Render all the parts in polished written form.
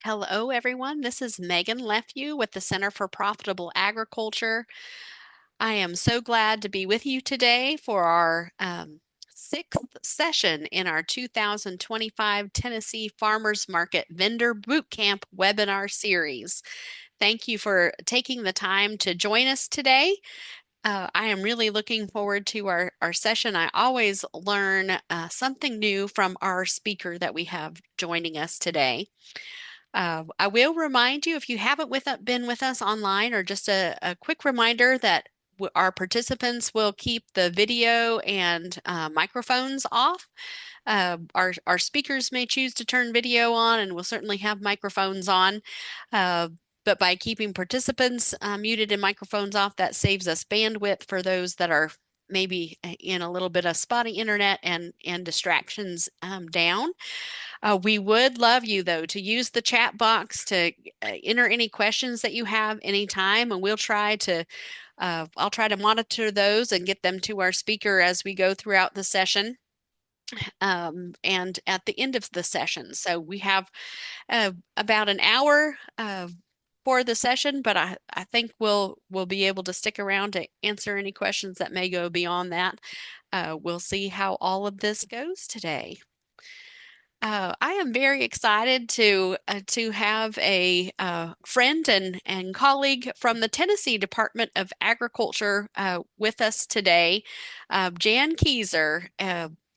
Hello, everyone. This is Megan Lefew with the Center for Profitable Agriculture. I am so glad to be with you today for our sixth session in our 2025 Tennessee Farmers Market Vendor Bootcamp webinar series. Thank you for taking the time to join us today. I am really looking forward to our session. I always learn something new from our speaker that we have joining us today. I will remind you if you haven't been with us online, or just a quick reminder that our participants will keep the video and microphones off. Our speakers may choose to turn video on, and we'll certainly have microphones on. Uh, but by keeping participants muted and microphones off, that saves us bandwidth for those that are maybe in a little bit of spotty internet and distractions down. We would love you, though, to use the chat box to enter any questions that you have anytime, and I'll try to monitor those and get them to our speaker as we go throughout the session, and at the end of the session. So we have about an hour for the session, but I think we'll be able to stick around to answer any questions that may go beyond that. We'll see how all of this goes today. I am very excited to have a friend and colleague from the Tennessee Department of Agriculture with us today. Jan Keyser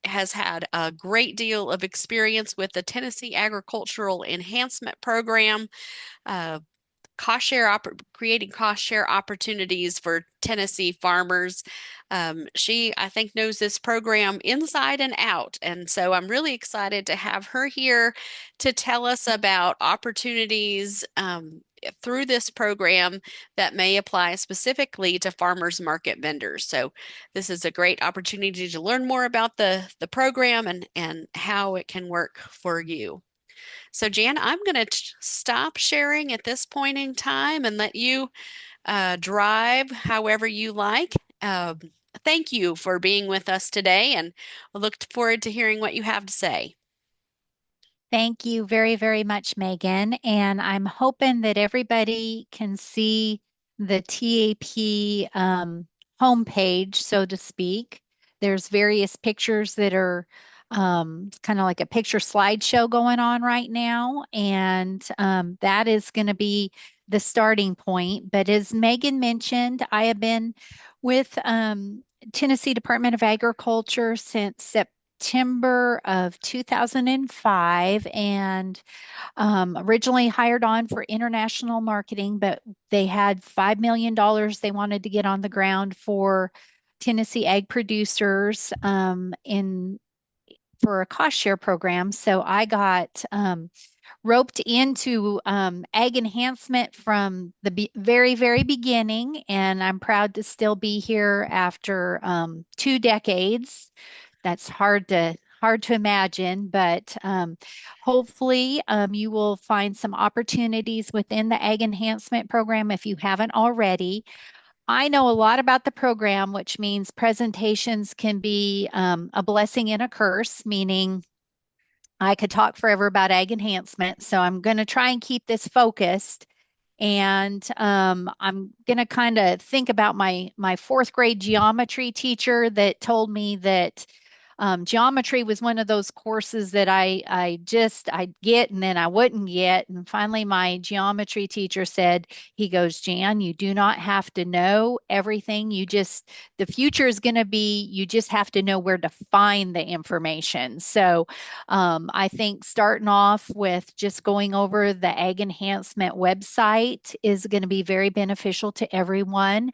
has had a great deal of experience with the Tennessee Agricultural Enhancement Program. Uh, creating cost share opportunities for Tennessee farmers. She, I think, knows this program inside and out. And so I'm really excited to have her here to tell us about opportunities through this program that may apply specifically to farmers market vendors. So this is a great opportunity to learn more about the program and how it can work for you. So, Jan, I'm going to stop sharing at this point in time and let you drive however you like. Um, Thank you for being with us today, and I look forward to hearing what you have to say. Thank you very, very much, Megan. And I'm hoping that everybody can see the TAP homepage, so to speak. There's various pictures that are kind of like a picture slideshow going on right now. And that is going to be the starting point. But as Megan mentioned, I have been with Tennessee Department of Agriculture since September of 2005 and originally hired on for international marketing, but they had $5 million they wanted to get on the ground for Tennessee ag producers in for a cost share program. So I got roped into ag enhancement from the very, very beginning, and I'm proud to still be here after 2 decades. That's hard to imagine, but hopefully you will find some opportunities within the ag enhancement program if you haven't already. I know a lot about the program, which means presentations can be a blessing and a curse, meaning I could talk forever about ag enhancement. So I'm going to try and keep this focused. And I'm going to kind of think about my fourth grade geometry teacher that told me that geometry was one of those courses that I'd get and then I wouldn't get. And finally, my geometry teacher said, he goes, Jan, you do not have to know everything. The future is going to be, you just have to know where to find the information. So I think starting off with just going over the Ag Enhancement website is going to be very beneficial to everyone.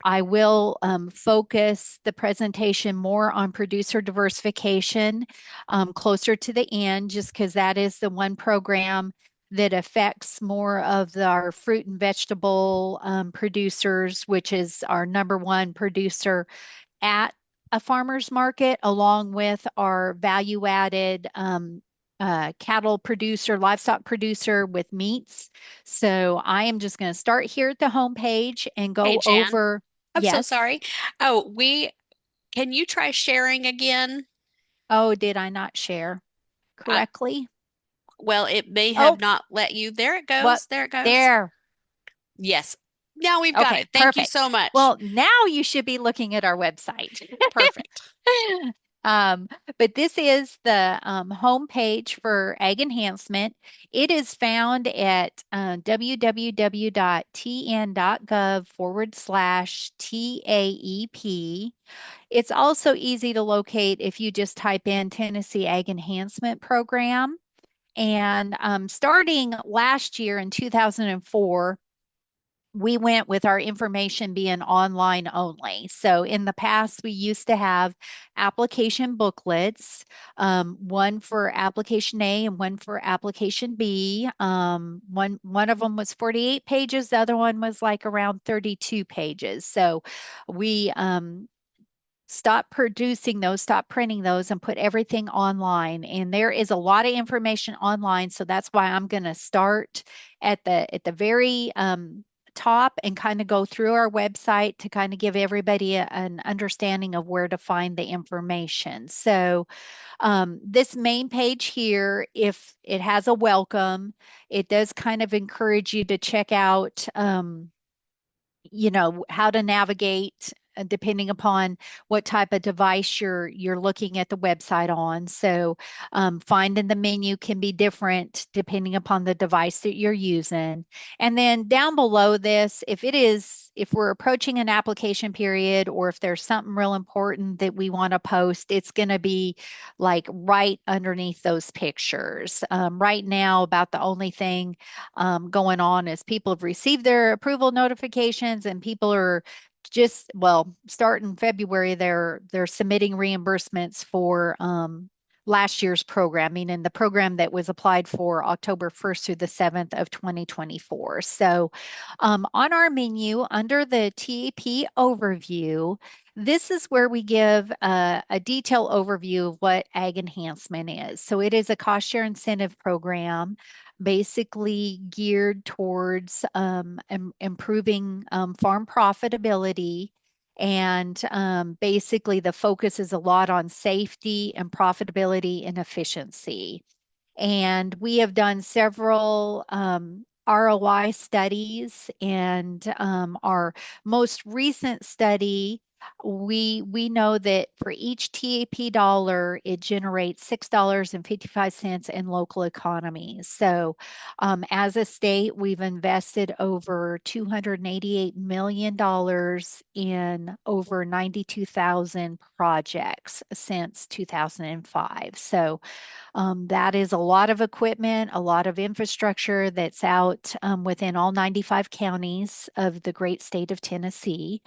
I will focus the presentation more on producer diversification closer to the end, just because that is the one program that affects more of our fruit and vegetable producers, which is our number one producer at a farmer's market, along with our value added cattle producer, livestock producer with meats. So I am just going to start here at the homepage and Hey, go Jan, over. I'm so Yes. sorry. Oh, we Can you try sharing again? Oh, did I not share I, correctly? Well, it may have Oh, not let you. There it what? goes. There it goes. There. Yes. Now we've got Okay, it. Thank you perfect. so much. Well, now you should be looking at our website. Perfect. Um, but this is the homepage for Ag Enhancement. It is found at www.tn.gov/TAEP. It's also easy to locate if you just type in Tennessee Ag Enhancement Program. And starting last year in 2004, we went with our information being online only. So in the past, we used to have application booklets, one for application A and one for application B. One of them was 48 pages, the other one was like around 32 pages. So we stop producing those, stop printing those, and put everything online. And there is a lot of information online, so that's why I'm going to start at the very top and kind of go through our website to kind of give everybody an understanding of where to find the information. So this main page here, if it has a welcome, it does kind of encourage you to check out. How to navigate depending upon what type of device you're looking at the website on. So finding the menu can be different depending upon the device that you're using. And then down below this, if we're approaching an application period or if there's something real important that we want to post, it's going to be like right underneath those pictures. Right now, about the only thing going on is people have received their approval notifications and people are just, well, starting February, they're submitting reimbursements for last year's programming and the program that was applied for October 1st through the 7th of 2024. So on our menu under the TAP overview, this is where we give a detailed overview of what Ag Enhancement is. So it is a cost share incentive program basically geared towards improving farm profitability. And basically, the focus is a lot on safety and profitability and efficiency. And we have done several ROI studies, and our most recent study, we know that for each TAP dollar, it generates $6.55 in local economies. So, as a state, we've invested over $288 million in over 92,000 projects since 2005. So, that is a lot of equipment, a lot of infrastructure that's out within all 95 counties of the great state of Tennessee.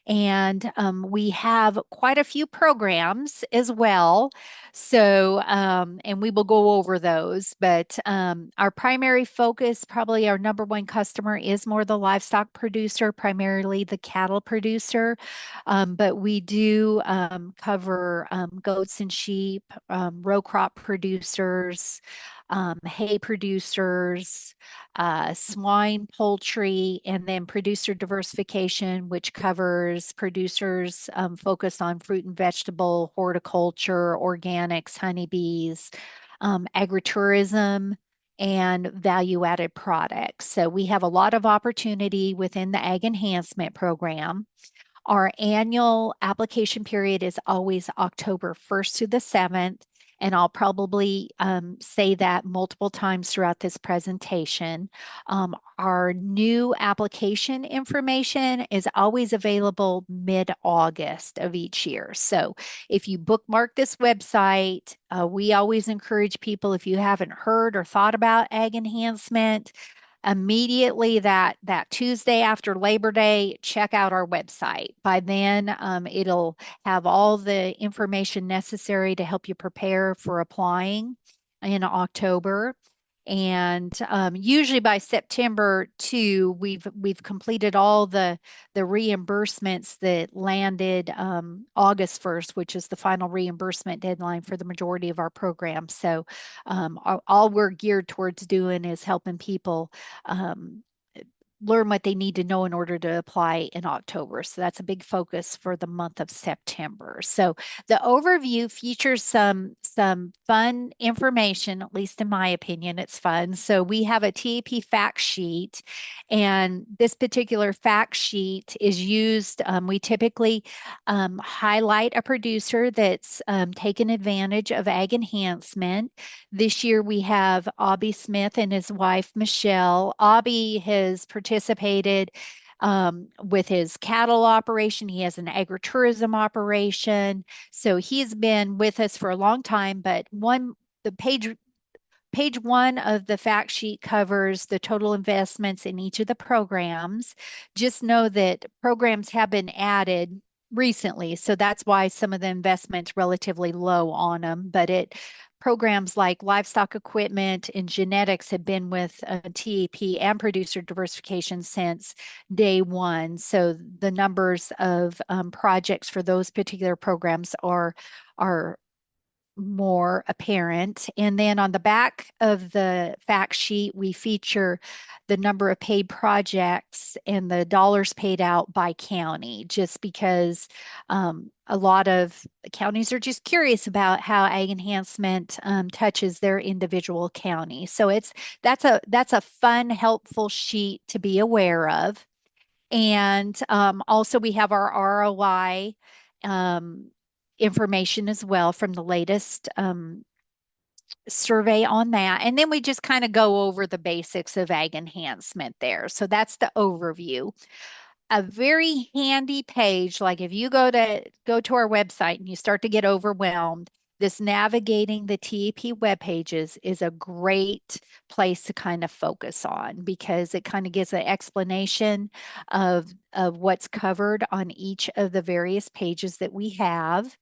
And we have quite a few programs as well. So, and we will go over those, but our primary focus, probably our number one customer, is more the livestock producer, primarily the cattle producer. But we do cover goats and sheep, row crop producers, hay producers, swine, poultry, and then producer diversification, which covers producers focused on fruit and vegetable, horticulture, organics, honeybees, agritourism, and value added products. So we have a lot of opportunity within the Ag Enhancement Program. Our annual application period is always October 1st through the 7th, and I'll probably say that multiple times throughout this presentation. Our new application information is always available mid-August of each year. So if you bookmark this website, we always encourage people, if you haven't heard or thought about ag enhancement, immediately that Tuesday after Labor Day, check out our website. By then, it'll have all the information necessary to help you prepare for applying in October. And usually by September 2, we've completed all the reimbursements that landed August 1st, which is the final reimbursement deadline for the majority of our programs. So all we're geared towards doing is helping people um, learn what they need to know in order to apply in October. So that's a big focus for the month of September. So the overview features some fun information, at least in my opinion, it's fun. So we have a TAP fact sheet, and this particular fact sheet is used. We typically highlight a producer that's taken advantage of ag enhancement. This year we have Obby Smith and his wife, Michelle. Obby has participated with his cattle operation. He has an agritourism operation. So he's been with us for a long time, but the page one of the fact sheet covers the total investments in each of the programs. Just know that programs have been added recently, so that's why some of the investments relatively low on them. But it programs like livestock equipment and genetics have been with TAP and producer diversification since day one. So the numbers of projects for those particular programs are more apparent. And then on the back of the fact sheet, we feature the number of paid projects and the dollars paid out by county, just because a lot of counties are just curious about how ag enhancement touches their individual county. So that's a fun, helpful sheet to be aware of. And also, we have our ROI um, information as well from the latest survey on that. And then we just kind of go over the basics of ag enhancement there. So that's the overview. A very handy page, like if you go to our website and you start to get overwhelmed, this navigating the TEP web pages is a great place to kind of focus on, because it kind of gives an explanation of what's covered on each of the various pages that we have.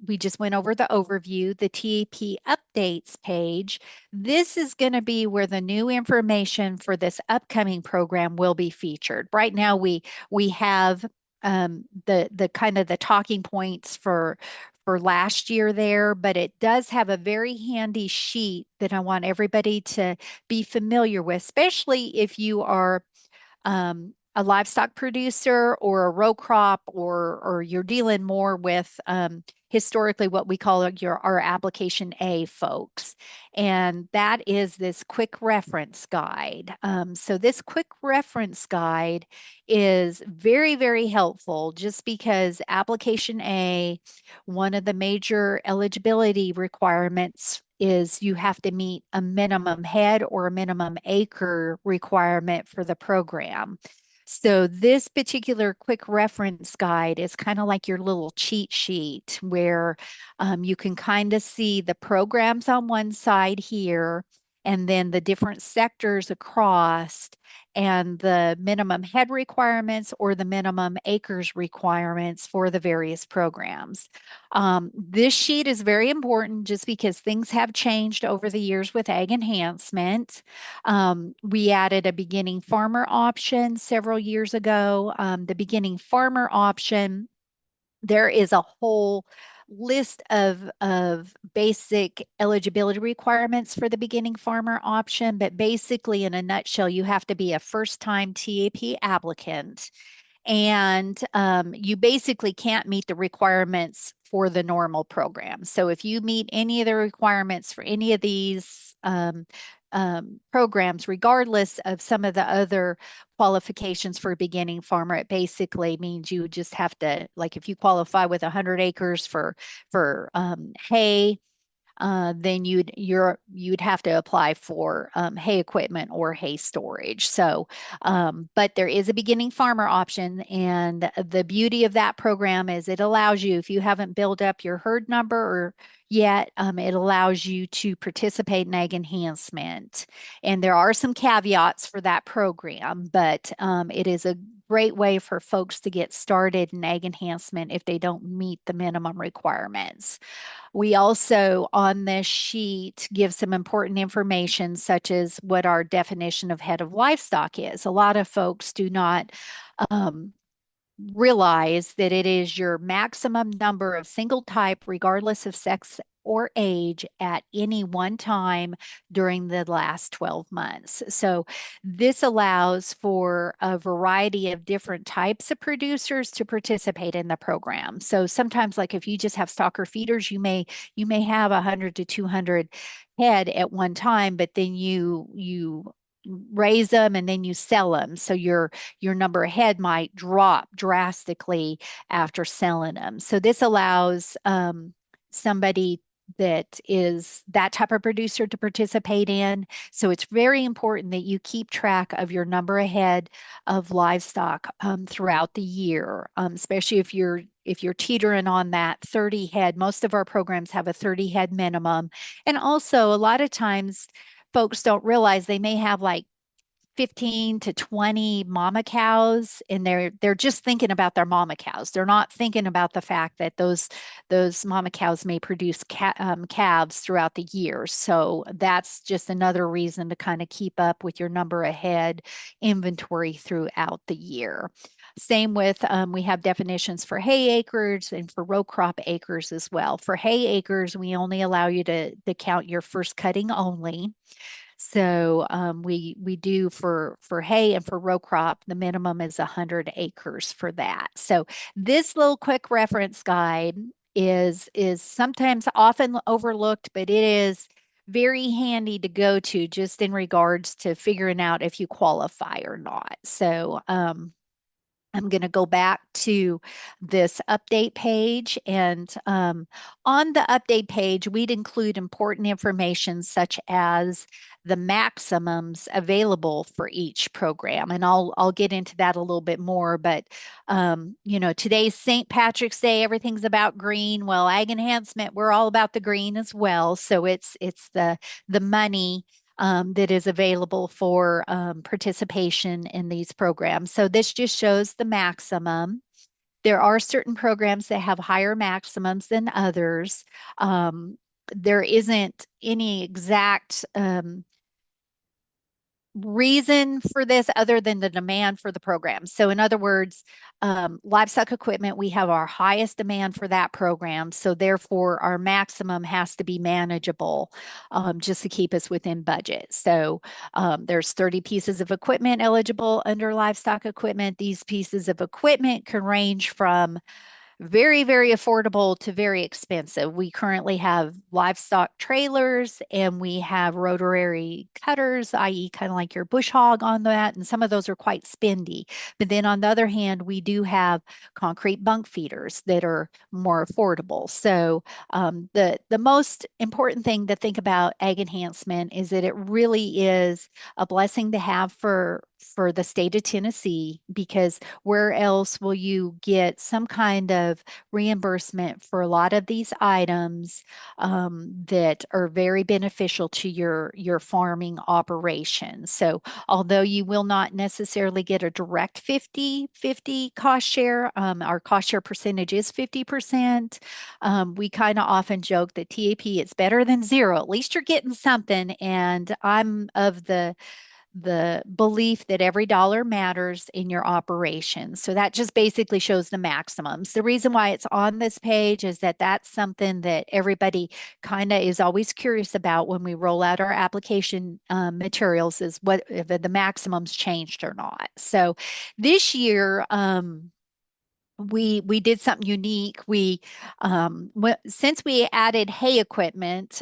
We just went over the overview, the TAP updates page. This is going to be where the new information for this upcoming program will be featured. Right now, we have the kind of the talking points for last year there, but it does have a very handy sheet that I want everybody to be familiar with, especially if you are a livestock producer or a row crop, or you're dealing more with historically what we call our application A folks. And that is this quick reference guide. So this quick reference guide is very, very helpful, just because application A, one of the major eligibility requirements is you have to meet a minimum head or a minimum acre requirement for the program. So this particular quick reference guide is kind of like your little cheat sheet, where you can kind of see the programs on one side here, and then the different sectors across, and the minimum head requirements or the minimum acres requirements for the various programs. This sheet is very important just because things have changed over the years with ag enhancement. We added a beginning farmer option several years ago. The beginning farmer option, there is a whole list of basic eligibility requirements for the beginning farmer option, but basically, in a nutshell, you have to be a first-time TAP applicant, and you basically can't meet the requirements for the normal program. So if you meet any of the requirements for any of these programs, regardless of some of the other qualifications for a beginning farmer, it basically means you just have to, like if you qualify with 100 acres for hay, then you'd have to apply for hay equipment or hay storage. So, but there is a beginning farmer option, and the beauty of that program is it allows you, if you haven't built up your herd number or yet, it allows you to participate in ag enhancement. And there are some caveats for that program, but it is a great way for folks to get started in ag enhancement if they don't meet the minimum requirements. We also, on this sheet, give some important information, such as what our definition of head of livestock is. A lot of folks do not um, realize that it is your maximum number of single type, regardless of sex or age at any one time during the last 12 months. So this allows for a variety of different types of producers to participate in the program. So sometimes, like if you just have stocker feeders, you may have 100 to 200 head at one time, but then you raise them and then you sell them. So your number of head might drop drastically after selling them. So this allows somebody that is that type of producer to participate in. So it's very important that you keep track of your number of head of livestock throughout the year, especially if you're teetering on that 30 head. Most of our programs have a 30 head minimum. And also, a lot of times, folks don't realize they may have like 15 to 20 mama cows, and they're just thinking about their mama cows. They're not thinking about the fact that those mama cows may produce calves throughout the year. So that's just another reason to kind of keep up with your number of head inventory throughout the year. Same with we have definitions for hay acres and for row crop acres as well. For hay acres, we only allow you to count your first cutting only. So we do for hay and for row crop, the minimum is 100 acres for that. So this little quick reference guide is sometimes often overlooked, but it is very handy to go to just in regards to figuring out if you qualify or not. So I'm going to go back to this update page. And on the update page, we'd include important information such as the maximums available for each program. And I'll get into that a little bit more. But today's St. Patrick's Day. Everything's about green. Well, Ag Enhancement, we're all about the green as well. So it's the money that is available for participation in these programs. So this just shows the maximum. There are certain programs that have higher maximums than others. Um, there isn't any exact reason for this other than the demand for the program. So, in other words, livestock equipment, we have our highest demand for that program. So, therefore, our maximum has to be manageable just to keep us within budget. So, there's 30 pieces of equipment eligible under livestock equipment. These pieces of equipment can range from very, very affordable to very expensive. We currently have livestock trailers and we have rotary cutters, i.e., kind of like your bush hog on that. And some of those are quite spendy. But then on the other hand, we do have concrete bunk feeders that are more affordable. So the most important thing to think about ag enhancement is that it really is a blessing to have for the state of Tennessee, because where else will you get some kind of reimbursement for a lot of these items that are very beneficial to your farming operation? So although you will not necessarily get a direct 50-50 cost share, our cost share percentage is 50%. We kind of often joke that TAP, it's better than zero. At least you're getting something. And I'm of the belief that every dollar matters in your operation. So that just basically shows the maximums. The reason why it's on this page is that that's something that everybody kind of is always curious about when we roll out our application materials, is what if the maximums changed or not. So this year, we did something unique. Since we added hay equipment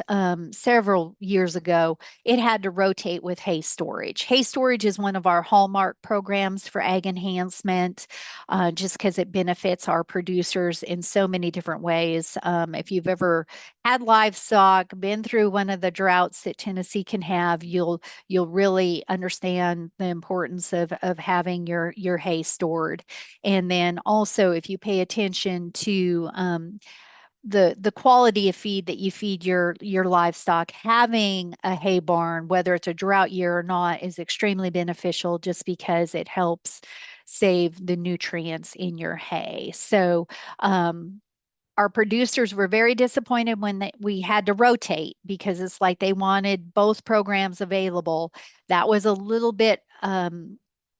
several years ago, it had to rotate with hay storage. Hay storage is one of our hallmark programs for ag enhancement, just because it benefits our producers in so many different ways. If you've ever had livestock, been through one of the droughts that Tennessee can have, you'll really understand the importance of having your hay stored. And then also, if you pay attention to the quality of feed that you feed your livestock, having a hay barn, whether it's a drought year or not, is extremely beneficial just because it helps save the nutrients in your hay. So our producers were very disappointed when we had to rotate, because it's like they wanted both programs available. That was a little bit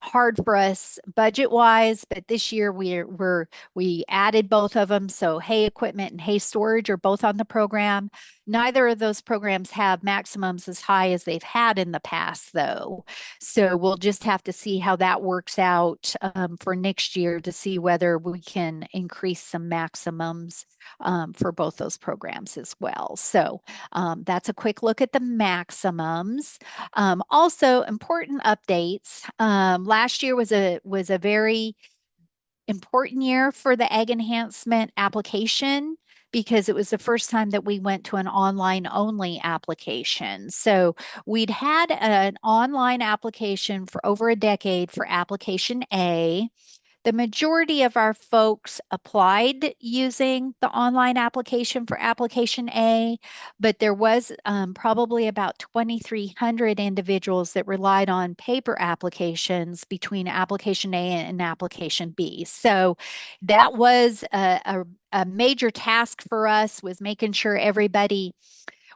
hard for us budget wise, but this year we added both of them. So hay equipment and hay storage are both on the program. Neither of those programs have maximums as high as they've had in the past, though. So we'll just have to see how that works out for next year to see whether we can increase some maximums for both those programs as well. So that's a quick look at the maximums. Also, important updates. Last year was a very important year for the Ag Enhancement application because it was the first time that we went to an online only application. So we'd had an online application for over a decade for application A. The majority of our folks applied using the online application for application A, but there was probably about 2,300 individuals that relied on paper applications between application A and application B. So that was a major task for us, was making sure everybody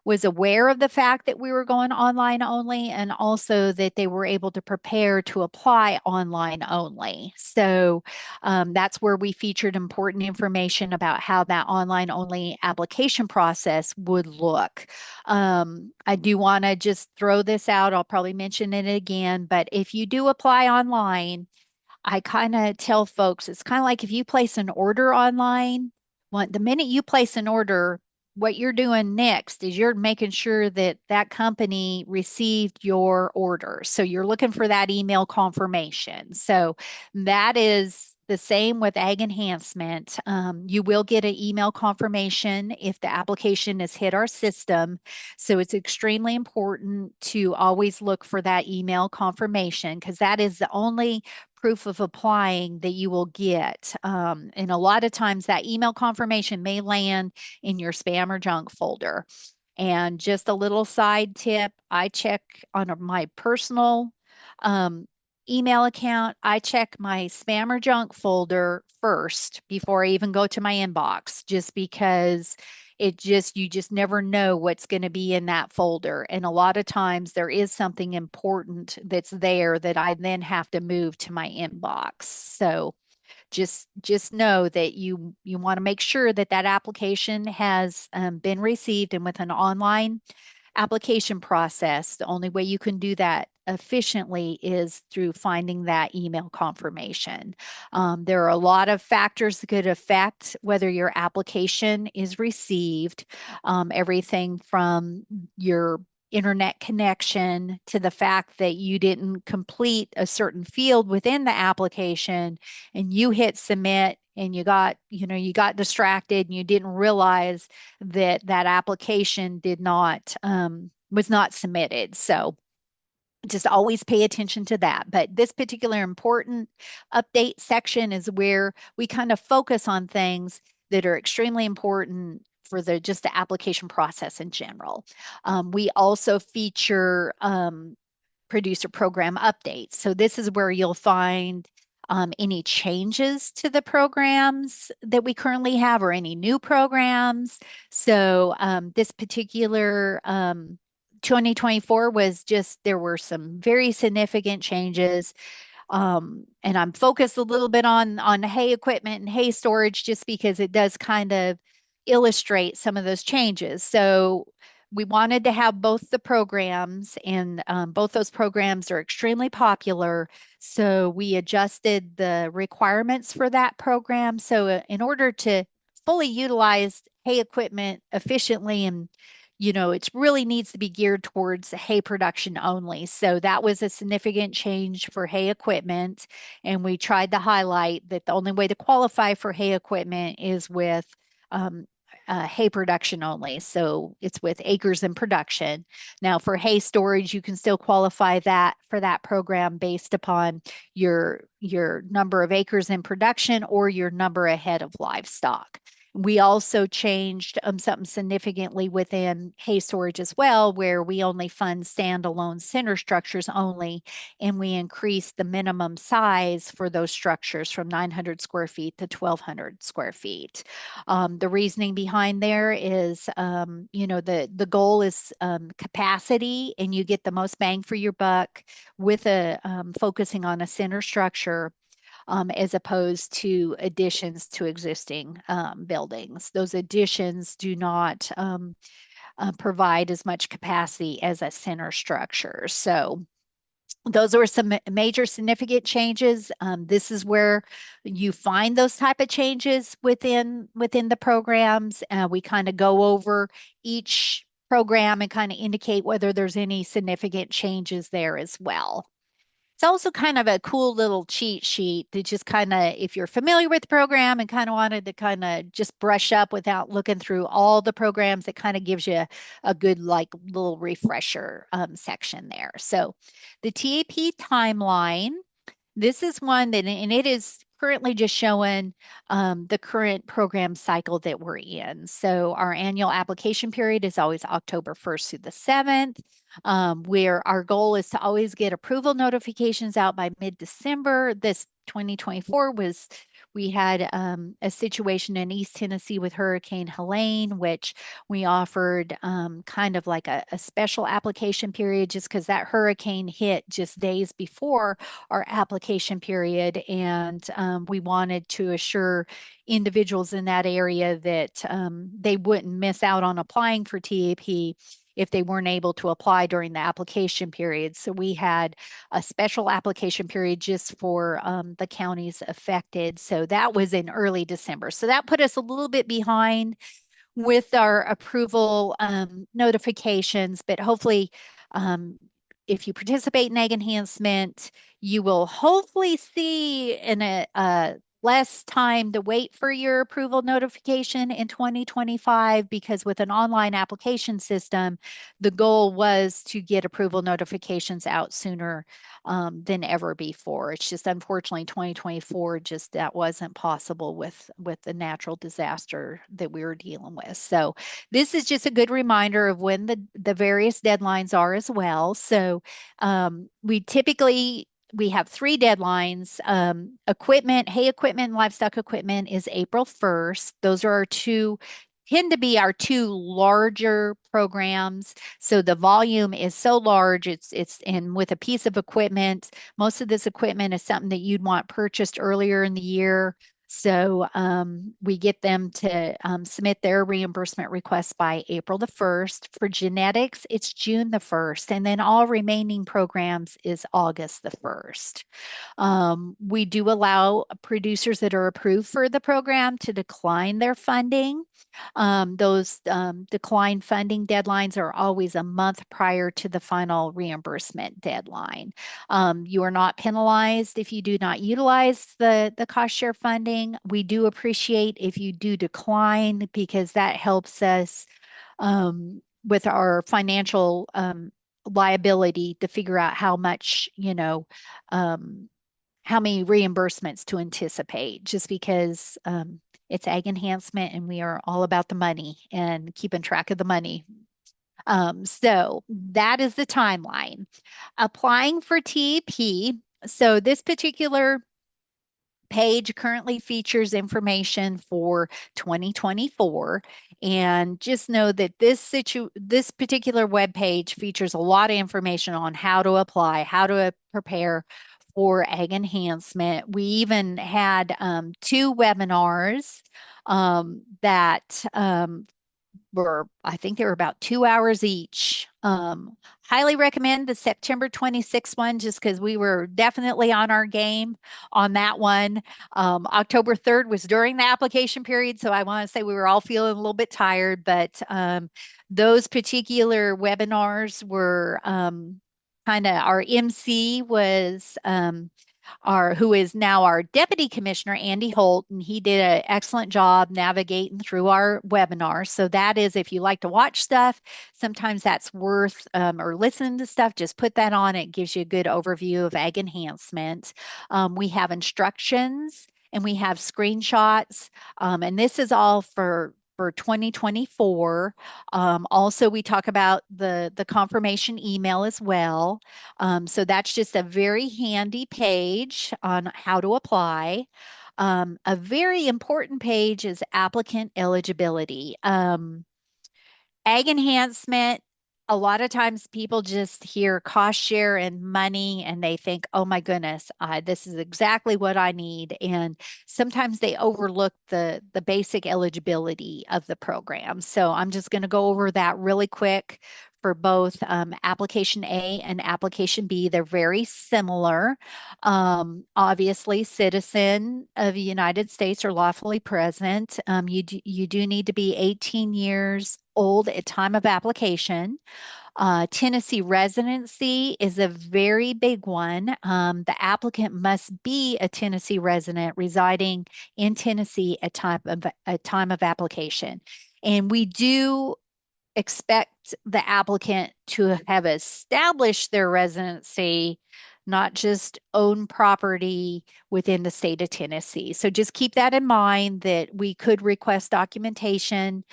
was aware of the fact that we were going online only and also that they were able to prepare to apply online only. So that's where we featured important information about how that online only application process would look. I do want to just throw this out. I'll probably mention it again, but if you do apply online, I kind of tell folks it's kind of like if you place an order online, the minute you place an order, what you're doing next is you're making sure that that company received your order. So you're looking for that email confirmation. So that is the same with Ag Enhancement. You will get an email confirmation if the application has hit our system. So it's extremely important to always look for that email confirmation because that is the only proof of applying that you will get. And a lot of times that email confirmation may land in your spam or junk folder. And just a little side tip, I check on my personal um, email account, I check my spam or junk folder first before I even go to my inbox, just because you just never know what's going to be in that folder. And a lot of times there is something important that's there that I then have to move to my inbox. So just know that you want to make sure that that application has been received, and with an online application process, the only way you can do that efficiently is through finding that email confirmation. There are a lot of factors that could affect whether your application is received, everything from your internet connection to the fact that you didn't complete a certain field within the application and you hit submit and you got distracted and you didn't realize that that application did not was not submitted. So just always pay attention to that. But this particular important update section is where we kind of focus on things that are extremely important for the application process in general. We also feature producer program updates. So this is where you'll find any changes to the programs that we currently have or any new programs. So this particular 2024 was just, there were some very significant changes, and I'm focused a little bit on hay equipment and hay storage just because it does kind of illustrate some of those changes. So we wanted to have both the programs, and both those programs are extremely popular. So we adjusted the requirements for that program. So in order to fully utilize hay equipment efficiently, and it really needs to be geared towards hay production only. So that was a significant change for hay equipment. And we tried to highlight that the only way to qualify for hay equipment is with um, hay production only. So it's with acres in production. Now for hay storage, you can still qualify that for that program based upon your number of acres in production or your number of head of livestock. We also changed something significantly within hay storage as well, where we only fund standalone center structures only, and we increased the minimum size for those structures from 900 square feet to 1,200 square feet. The reasoning behind there is, the goal is capacity, and you get the most bang for your buck with a focusing on a center structure as opposed to additions to existing buildings. Those additions do not provide as much capacity as a center structure. So those are some major significant changes. This is where you find those type of changes within the programs. We kind of go over each program and kind of indicate whether there's any significant changes there as well. It's also kind of a cool little cheat sheet to just kind of, if you're familiar with the program and kind of wanted to kind of just brush up without looking through all the programs, it kind of gives you a good, like, little refresher section there. So the TAP timeline, this is one that, and it is currently just showing the current program cycle that we're in. So our annual application period is always October 1st through the 7th, where our goal is to always get approval notifications out by mid-December. This 2024 was, we had a situation in East Tennessee with Hurricane Helene, which we offered kind of like a special application period just because that hurricane hit just days before our application period. And we wanted to assure individuals in that area that they wouldn't miss out on applying for TAP if they weren't able to apply during the application period. So we had a special application period just for the counties affected. So that was in early December. So that put us a little bit behind with our approval notifications, but hopefully, um, if you participate in egg enhancement, you will hopefully see in a less time to wait for your approval notification in 2025, because with an online application system, the goal was to get approval notifications out sooner than ever before. It's just unfortunately 2024, just that wasn't possible with the natural disaster that we were dealing with. So this is just a good reminder of when the various deadlines are as well. So we have three deadlines. Equipment, hay equipment, and livestock equipment is April 1st. Those are our two, tend to be our two larger programs. So the volume is so large, and with a piece of equipment, most of this equipment is something that you'd want purchased earlier in the year. So we get them to submit their reimbursement requests by April the 1st. For genetics, it's June the 1st, and then all remaining programs is August the 1st. We do allow producers that are approved for the program to decline their funding. Those decline funding deadlines are always a month prior to the final reimbursement deadline. You are not penalized if you do not utilize the cost share funding. We do appreciate if you do decline, because that helps us with our financial liability to figure out how much, how many reimbursements to anticipate, just because it's ag enhancement and we are all about the money and keeping track of the money. So that is the timeline. Applying for TEP. So this particular page currently features information for 2024, and just know that this particular web page features a lot of information on how to apply, how to prepare for ag enhancement. We even had two webinars that I think they were about 2 hours each. Highly recommend the September 26th one, just because we were definitely on our game on that one. October 3rd was during the application period, so I want to say we were all feeling a little bit tired, but those particular webinars were kind of, our MC was who is now our Deputy Commissioner, Andy Holt, and he did an excellent job navigating through our webinar. So that is, if you like to watch stuff, sometimes that's worth, or listening to stuff, just put that on. It gives you a good overview of ag enhancement. We have instructions and we have screenshots. And this is all for 2024. Also, we talk about the confirmation email as well. So that's just a very handy page on how to apply. A very important page is applicant eligibility. Ag enhancement, a lot of times people just hear cost share and money and they think, oh my goodness, this is exactly what I need. And sometimes they overlook the basic eligibility of the program. So I'm just going to go over that really quick for both application A and application B. They're very similar. Obviously, citizen of the United States or lawfully present. You do need to be 18 years old at time of application. Tennessee residency is a very big one. The applicant must be a Tennessee resident residing in Tennessee at time of application. And we do expect the applicant to have established their residency, not just own property within the state of Tennessee. So just keep that in mind that we could request documentation,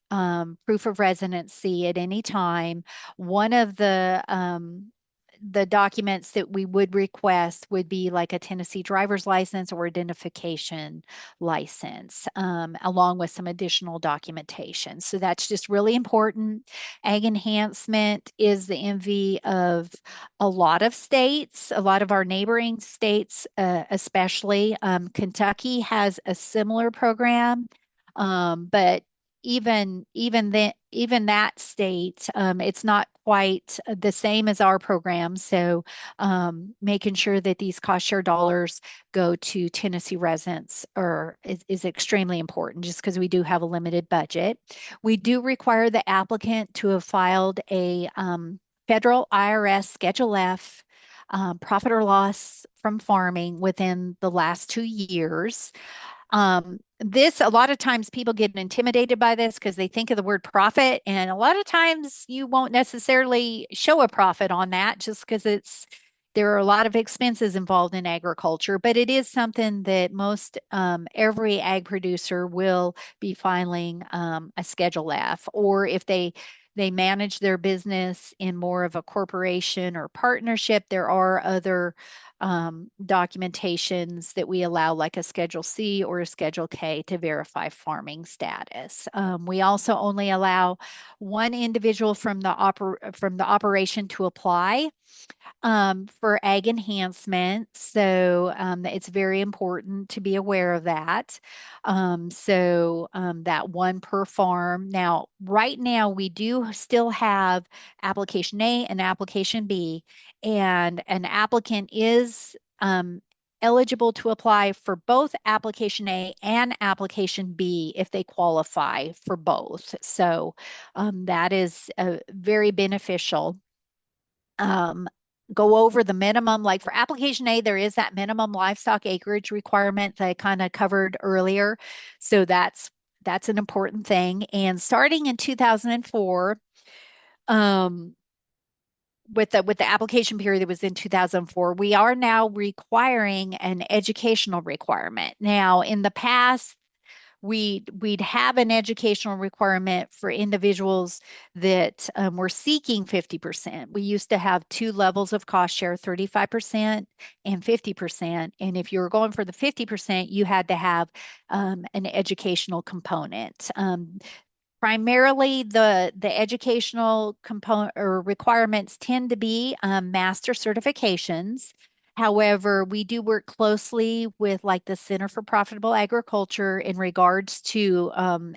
proof of residency at any time. One of the documents that we would request would be like a Tennessee driver's license or identification license, along with some additional documentation. So that's just really important. Ag enhancement is the envy of a lot of states, a lot of our neighboring states, especially. Kentucky has a similar program, but even that state, it's not quite the same as our program. So making sure that these cost share dollars go to Tennessee residents is extremely important just because we do have a limited budget. We do require the applicant to have filed a federal IRS Schedule F profit or loss from farming within the last 2 years. This, a lot of times people get intimidated by this because they think of the word profit, and a lot of times you won't necessarily show a profit on that just because there are a lot of expenses involved in agriculture, but it is something that most every ag producer will be filing a Schedule F, or if they manage their business in more of a corporation or partnership, there are other documentations that we allow, like a Schedule C or a Schedule K, to verify farming status. We also only allow one individual from from the operation to apply for ag enhancement. So it's very important to be aware of that. That one per farm. Now, right now, we do still have application A and application B, and an applicant is eligible to apply for both application A and application B if they qualify for both. So that is very beneficial. um, Go over the minimum. Like for application A, there is that minimum livestock acreage requirement that I kind of covered earlier. So that's an important thing. And starting in 2004, um, with the application period that was in 2004, we are now requiring an educational requirement. Now, in the past, we'd have an educational requirement for individuals that were seeking 50%. We used to have two levels of cost share, 35% and 50%. And if you were going for the 50%, you had to have an educational component. Primarily, the educational component or requirements tend to be master certifications. However, we do work closely with like the Center for Profitable Agriculture in regards to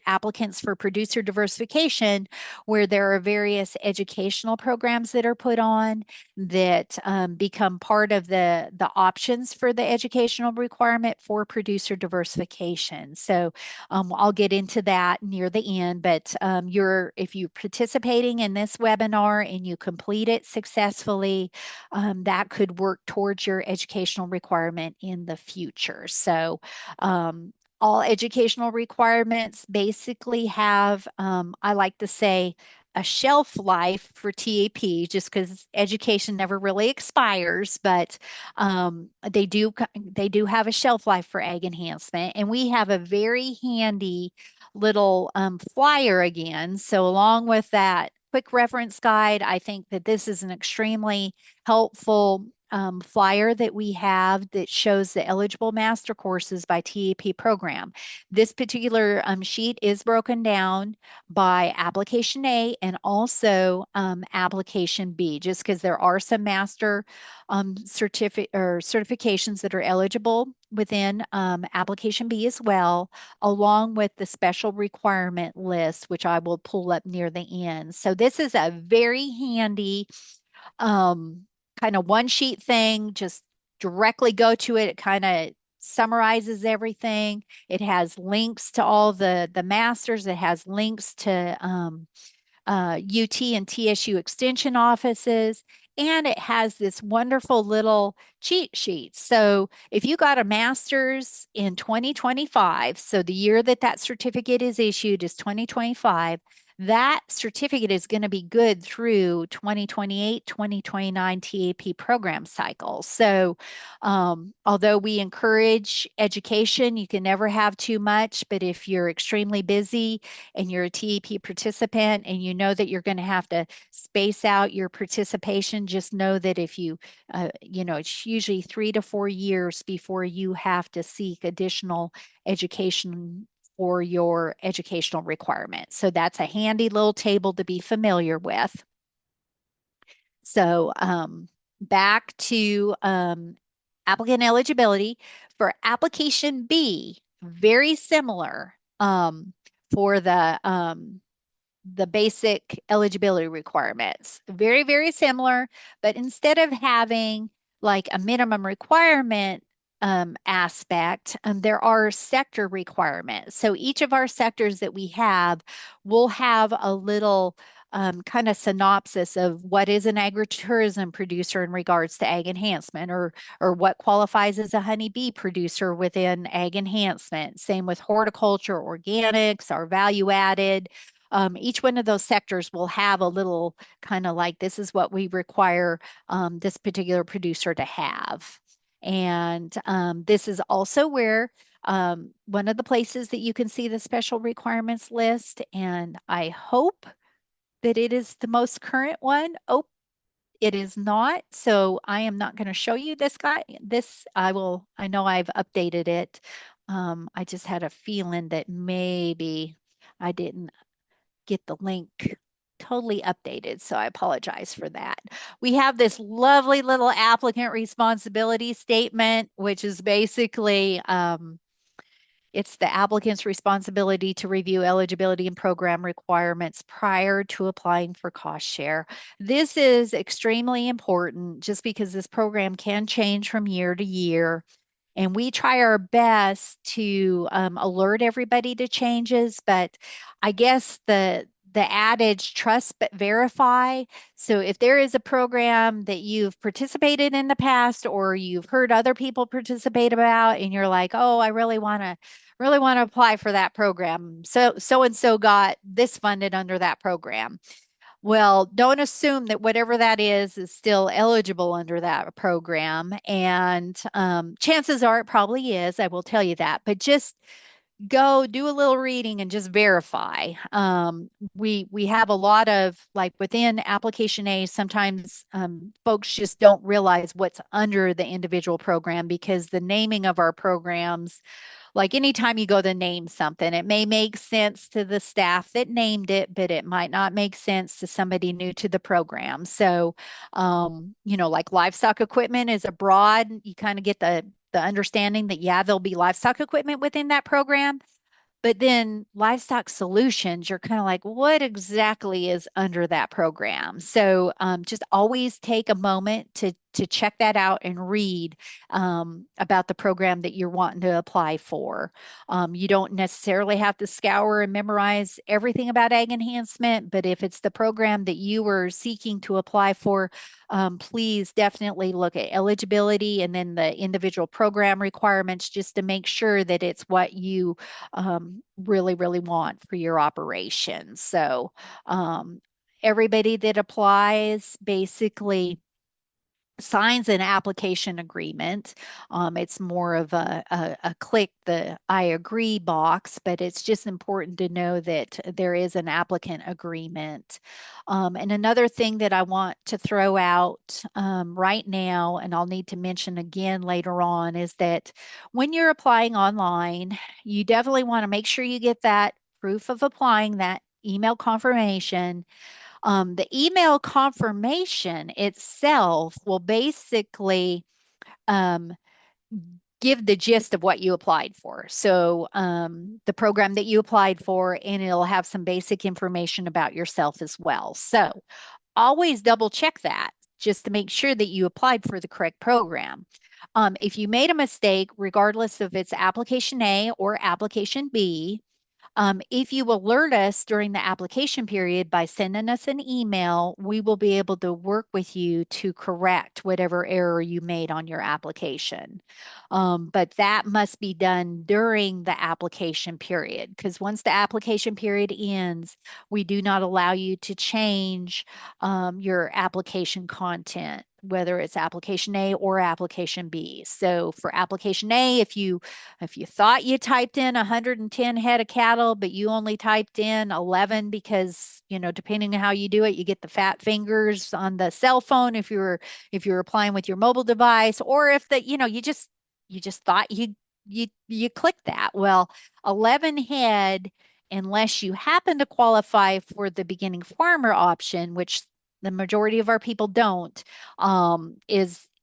applicants for producer diversification, where there are various educational programs that are put on that become part of the options for the educational requirement for producer diversification. So I'll get into that near the end, but if you're participating in this webinar and you complete it successfully, that could work towards your educational requirement in the future. So all educational requirements basically have, I like to say, a shelf life for TAP just because education never really expires, but they do have a shelf life for ag enhancement, and we have a very handy little flyer again. So along with that quick reference guide, I think that this is an extremely helpful flyer that we have that shows the eligible master courses by TAP program. This particular sheet is broken down by application A and also application B, just because there are some master certifications that are eligible within application B as well, along with the special requirement list, which I will pull up near the end. So this is a very handy um, kind of one sheet thing. Just directly go to it. It kind of summarizes everything. It has links to all the masters. It has links to UT and TSU extension offices. And it has this wonderful little cheat sheet. So if you got a master's in 2025, so the year that that certificate is issued is 2025, that certificate is going to be good through 2028, 2029 TAP program cycles. So although we encourage education, you can never have too much, but if you're extremely busy, and you're a TEP participant and you know that you're going to have to space out your participation, just know that if you, it's usually 3 to 4 years before you have to seek additional education for your educational requirements. So that's a handy little table to be familiar with. So back to applicant eligibility for application B, very similar for the basic eligibility requirements. Very, very similar, but instead of having like a minimum requirement aspect, there are sector requirements. So each of our sectors that we have will have a little kind of synopsis of what is an agritourism producer in regards to ag enhancement, or what qualifies as a honeybee producer within ag enhancement. Same with horticulture, organics, our value added. Each one of those sectors will have a little kind of like, this is what we require this particular producer to have. And this is also where one of the places that you can see the special requirements list. And I hope that it is the most current one. Oh, it is not. So I am not going to show you this guy. This I will, I know I've updated it. I just had a feeling that maybe I didn't get the link totally updated. So I apologize for that. We have this lovely little applicant responsibility statement, which is basically it's the applicant's responsibility to review eligibility and program requirements prior to applying for cost share. This is extremely important just because this program can change from year to year. And we try our best to alert everybody to changes, but I guess the adage trust but verify. So if there is a program that you've participated in the past or you've heard other people participate about and you're like, oh, I really want to apply for that program. So and so got this funded under that program. Well, don't assume that whatever that is still eligible under that program. And chances are it probably is. I will tell you that. But just go do a little reading and just verify. We have a lot of like within application A, sometimes folks just don't realize what's under the individual program because the naming of our programs, like anytime you go to name something, it may make sense to the staff that named it, but it might not make sense to somebody new to the program. So, like livestock equipment is a broad, you kind of get the understanding that, yeah, there'll be livestock equipment within that program. But then livestock solutions, you're kind of like, what exactly is under that program? So just always take a moment to check that out and read about the program that you're wanting to apply for. You don't necessarily have to scour and memorize everything about ag enhancement, but if it's the program that you were seeking to apply for, please definitely look at eligibility and then the individual program requirements just to make sure that it's what you really, really want for your operation. So, everybody that applies basically signs an application agreement. It's more of a click the I agree box, but it's just important to know that there is an applicant agreement. And another thing that I want to throw out right now, and I'll need to mention again later on, is that when you're applying online, you definitely want to make sure you get that proof of applying, that email confirmation. The email confirmation itself will basically um, give the gist of what you applied for. So, the program that you applied for, and it'll have some basic information about yourself as well. So, always double check that just to make sure that you applied for the correct program. If you made a mistake, regardless of it's application A or application B, if you alert us during the application period by sending us an email, we will be able to work with you to correct whatever error you made on your application. But that must be done during the application period, because once the application period ends, we do not allow you to change your application content, whether it's application A or application B. So for application A, if you thought you typed in 110 head of cattle, but you only typed in 11 because, depending on how you do it, you get the fat fingers on the cell phone if you're applying with your mobile device, or if you just thought you clicked that. Well, 11 head, unless you happen to qualify for the beginning farmer option, which the majority of our people don't,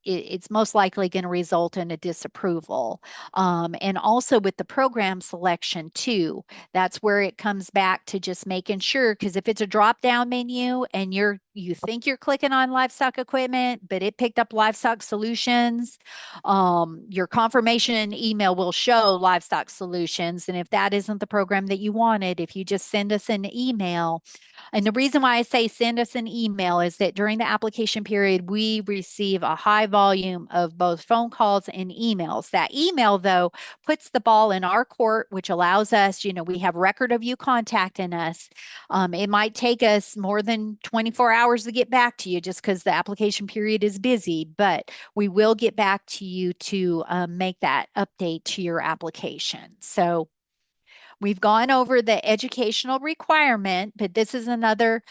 it's most likely going to result in a disapproval. And also with the program selection too, that's where it comes back to just making sure, because if it's a drop down menu and you think you're clicking on livestock equipment, but it picked up livestock solutions, your confirmation email will show livestock solutions. And if that isn't the program that you wanted, if you just send us an email, and the reason why I say send us an email is that during the application period, we receive a high volume of both phone calls and emails. That email, though, puts the ball in our court, which allows us, we have record of you contacting us. It might take us more than 24 hours to get back to you just because the application period is busy, but we will get back to you to make that update to your application. So, we've gone over the educational requirement, but this is another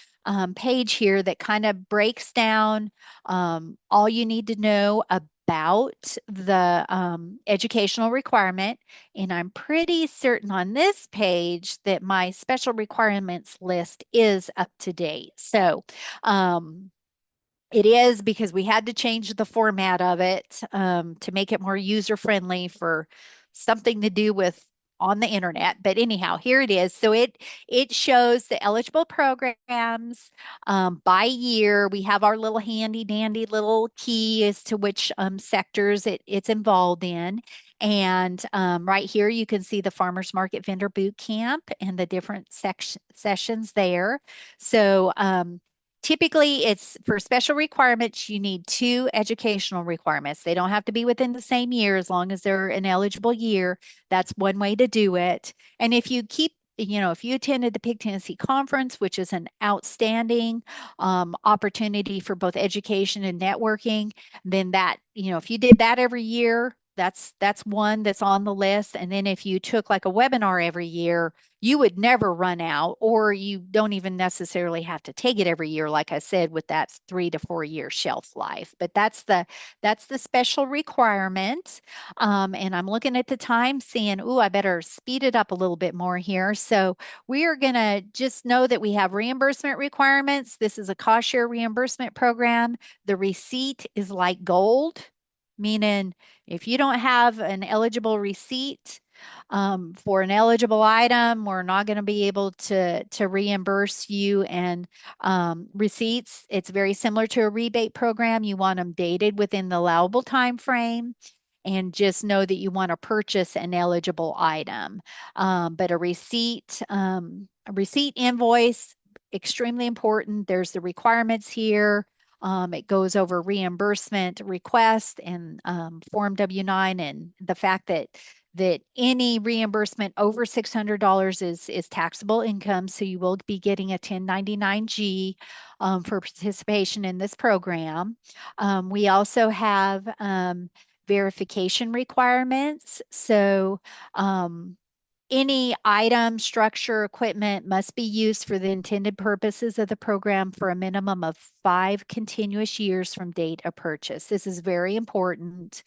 page here that kind of breaks down all you need to know about the educational requirement. And I'm pretty certain on this page that my special requirements list is up to date. So, it is because we had to change the format of it to make it more user friendly for something to do with on the internet. But anyhow, here it is. So it shows the eligible programs by year. We have our little handy dandy little key as to which sectors it's involved in. And right here, you can see the Farmers Market Vendor Boot Camp and the different sessions there. So typically, it's for special requirements, you need two educational requirements. They don't have to be within the same year as long as they're an eligible year. That's one way to do it. And if you attended the Pig Tennessee Conference, which is an outstanding opportunity for both education and networking, then if you did that every year, that's one that's on the list. And then if you took like a webinar every year, you would never run out, or you don't even necessarily have to take it every year, like I said, with that 3 to 4 year shelf life. But that's the special requirement. And I'm looking at the time, seeing, I better speed it up a little bit more here. So we are gonna just know that we have reimbursement requirements. This is a cost share reimbursement program. The receipt is like gold, meaning if you don't have an eligible receipt for an eligible item, we're not going to be able to reimburse you. And receipts, it's very similar to a rebate program. You want them dated within the allowable time frame. And just know that you want to purchase an eligible item. But a receipt invoice, extremely important. There's the requirements here. It goes over reimbursement request and Form W-9, and the fact that that any reimbursement over $600 is taxable income. So you will be getting a 1099-G for participation in this program. We also have verification requirements. So any item, structure, equipment must be used for the intended purposes of the program for a minimum of 5 continuous years from date of purchase. This is very important.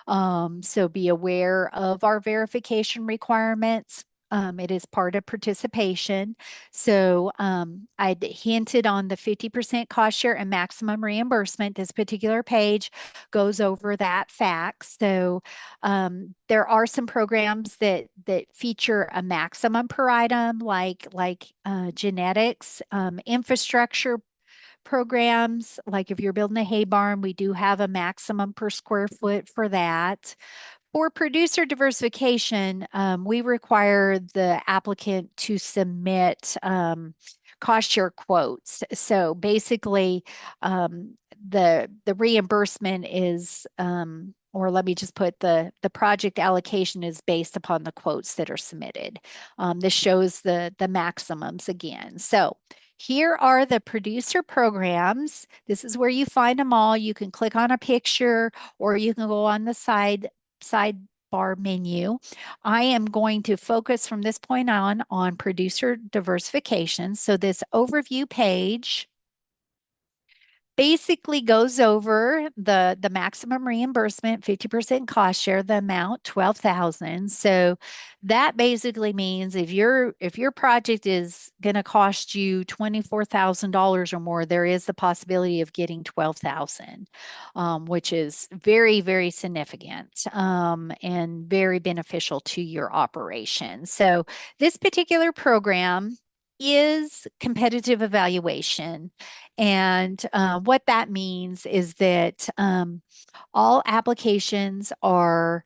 So be aware of our verification requirements. It is part of participation. So I'd hinted on the 50% cost share and maximum reimbursement. This particular page goes over that fact. So there are some programs that feature a maximum per item, like genetics, infrastructure programs. Like if you're building a hay barn, we do have a maximum per square foot for that. For producer diversification, we require the applicant to submit cost share quotes. So basically, the reimbursement is, or let me just put the project allocation is based upon the quotes that are submitted. This shows the maximums again. So here are the producer programs. This is where you find them all. You can click on a picture or you can go on the sidebar menu. I am going to focus from this point on producer diversification. So this overview page basically goes over the maximum reimbursement, 50% cost share, the amount 12,000. So that basically means if your project is going to cost you $24,000 or more, there is the possibility of getting 12,000, which is very, very significant and very beneficial to your operation. So this particular program is competitive evaluation. And what that means is that all applications are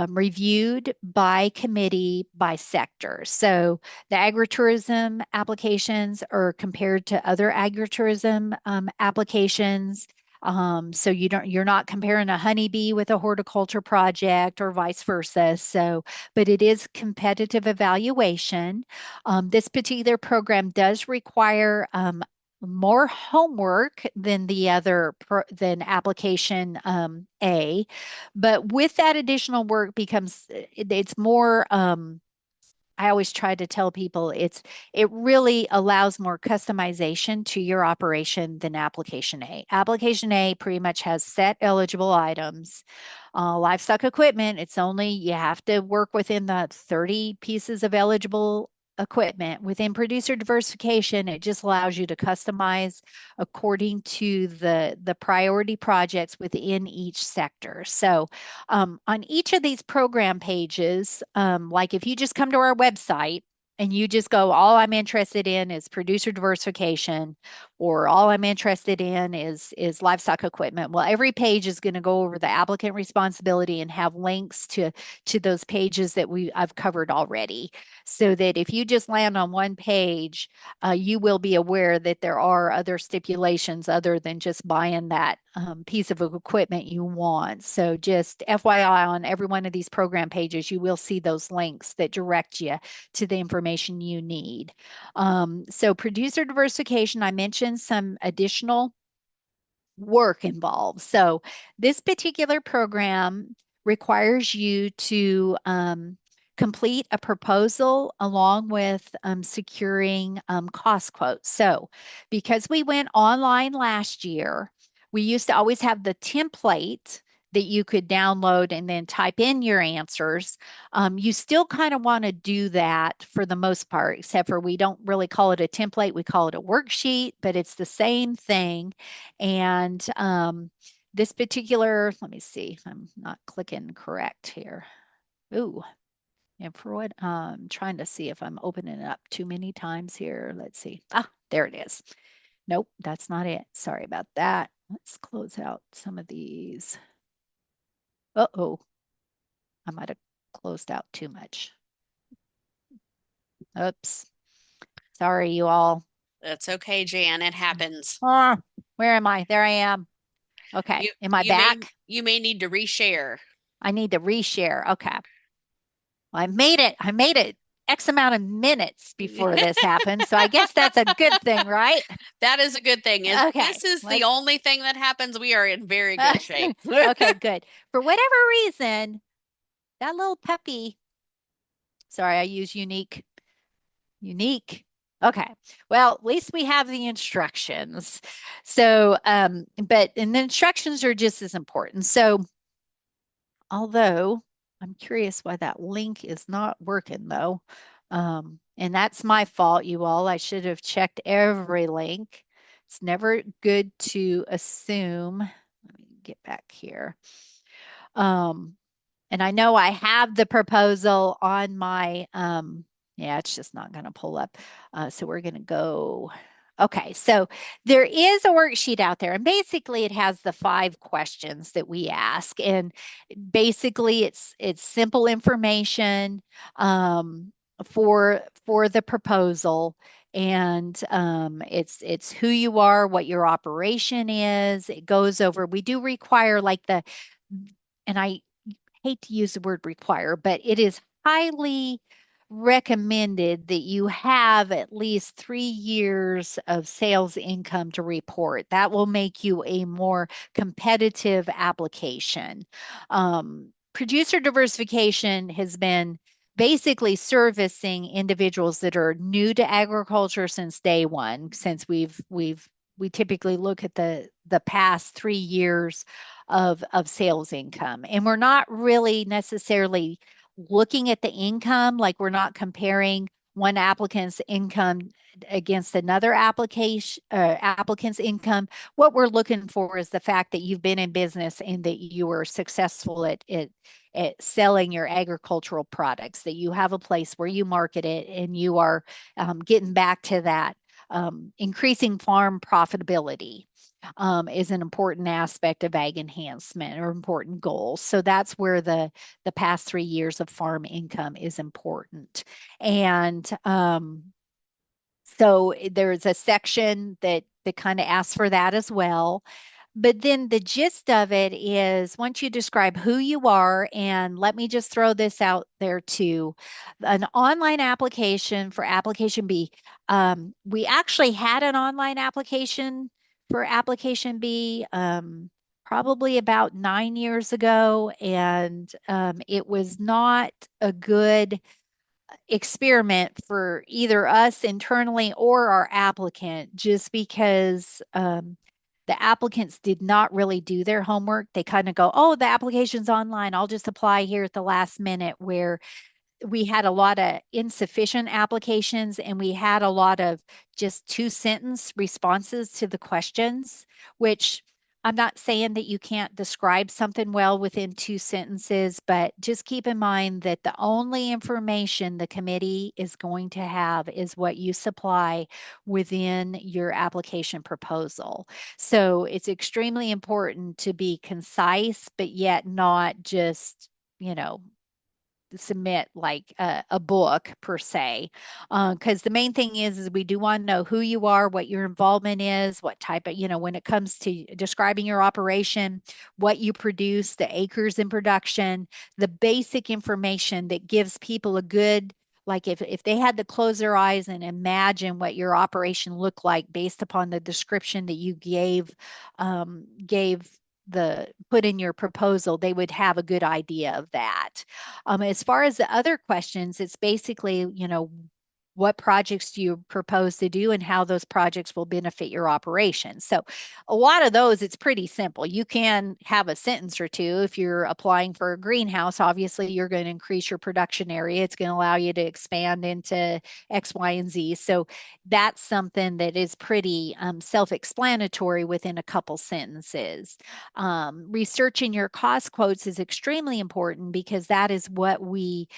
reviewed by committee by sector. So the agritourism applications are compared to other agritourism applications. So you're not comparing a honeybee with a horticulture project or vice versa. So, but it is competitive evaluation. This particular program does require more homework than than application A, but with that additional work becomes it's more. I always try to tell people it really allows more customization to your operation than application A. Application A pretty much has set eligible items. Livestock equipment, it's only you have to work within the 30 pieces of eligible equipment. Within producer diversification, it just allows you to customize according to the priority projects within each sector. So on each of these program pages, like if you just come to our website and you just go, all I'm interested in is producer diversification, or all I'm interested in is livestock equipment. Well, every page is going to go over the applicant responsibility and have links to those pages that I've covered already. So that if you just land on one page, you will be aware that there are other stipulations other than just buying that piece of equipment you want. So just FYI, on every one of these program pages, you will see those links that direct you to the information you need. So producer diversification, I mentioned some additional work involved. So this particular program requires you to complete a proposal along with securing cost quotes. So because we went online last year, we used to always have the template that you could download and then type in your answers. You still kind of want to do that for the most part, except for we don't really call it a template. We call it a worksheet, but it's the same thing. And this particular, let me see, I'm not clicking correct here. Ooh, and for what I'm trying to see if I'm opening it up too many times here. Let's see. Ah, there it is. Nope, that's not it. Sorry about that. Let's close out some of these. Uh-oh, I might have closed out too much. Oops. Sorry, you all. That's okay, Jan. It happens. Ah, where am I? There I am. Okay. You Am I you may back? you may need to reshare. I need to reshare. Okay. I made it. I made it X amount of minutes before this happened. So I guess that's a good thing, right? That is a good thing. If Okay, this is the let's. only thing that happens, we are in very good shape. Okay, good. For whatever reason, that little puppy, sorry, I use unique, unique. Okay. Well, at least we have the instructions. So, and the instructions are just as important. So, although I'm curious why that link is not working though. And that's my fault, you all. I should have checked every link. It's never good to assume. Let me get back here. Um, and I know I have the proposal on my, yeah, it's just not going to pull up. So we're going to go. Okay, so there is a worksheet out there, and basically it has the 5 questions that we ask, and basically it's simple information for the proposal, and it's who you are, what your operation is. It goes over. We do require like the, and I hate to use the word require, but it is highly recommended that you have at least 3 years of sales income to report. That will make you a more competitive application. Producer diversification has been basically servicing individuals that are new to agriculture since day one, since we typically look at the past 3 years of sales income. And we're not really necessarily looking at the income, like we're not comparing one applicant's income against another applicant's income. What we're looking for is the fact that you've been in business and that you were successful at selling your agricultural products, that you have a place where you market it and you are getting back to that increasing farm profitability is an important aspect of ag enhancement or important goals. So that's where the past 3 years of farm income is important. And so there's a section that kind of asks for that as well. But then the gist of it is once you describe who you are, and let me just throw this out there too, an online application for application B. We actually had an online application for application B probably about 9 years ago, and it was not a good experiment for either us internally or our applicant, just because the applicants did not really do their homework. They kind of go, oh, the application's online. I'll just apply here at the last minute, where we had a lot of insufficient applications and we had a lot of just 2 sentence responses to the questions, which I'm not saying that you can't describe something well within 2 sentences, but just keep in mind that the only information the committee is going to have is what you supply within your application proposal. So it's extremely important to be concise, but yet not just, you know, submit like a book per se, because the main thing is we do want to know who you are, what your involvement is, what type of, when it comes to describing your operation, what you produce, the acres in production, the basic information that gives people a good, like if they had to close their eyes and imagine what your operation looked like based upon the description that you gave the put in your proposal, they would have a good idea of that. As far as the other questions, it's basically, what projects do you propose to do and how those projects will benefit your operation. So a lot of those, it's pretty simple. You can have a sentence or two. If you're applying for a greenhouse, obviously you're going to increase your production area. It's going to allow you to expand into X, Y, and Z. So that's something that is pretty self-explanatory within a couple sentences. Researching your cost quotes is extremely important because that is what we